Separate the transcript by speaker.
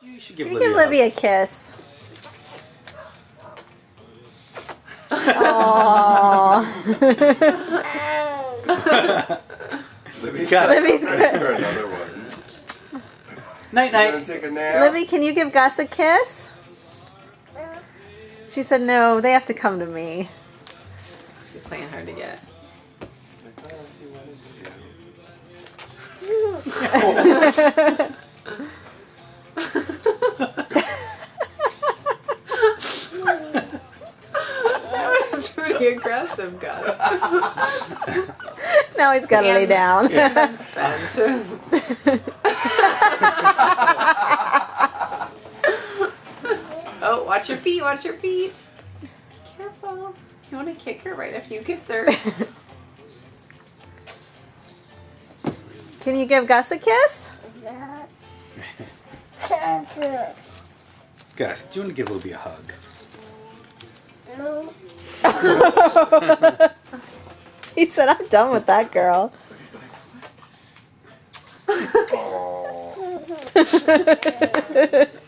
Speaker 1: You should give
Speaker 2: Can you
Speaker 1: Libby
Speaker 2: give
Speaker 1: a hug.
Speaker 2: Libby a kiss? Aww.
Speaker 3: Libby's
Speaker 1: Got it.
Speaker 2: Libby's
Speaker 3: ready
Speaker 2: good.
Speaker 3: for another one.
Speaker 1: Night
Speaker 3: You gonna
Speaker 1: night.
Speaker 3: take a nap?
Speaker 2: Libby, can you give Gus a kiss? She said no, they have to come to me.
Speaker 4: She's playing hard to get.
Speaker 3: She's like, "Oh, you wanted to."
Speaker 4: That was pretty aggressive, Gus.
Speaker 2: Now he's got to lay down.
Speaker 4: Spencer. Oh, watch your feet, watch your feet. Careful. You want to kick her right after you kiss her.
Speaker 2: Can you give Gus a kiss?
Speaker 1: Gus, do you want to give Libby a hug?
Speaker 5: No.
Speaker 2: He said, I'm done with that girl.
Speaker 3: He's like, what? Aw.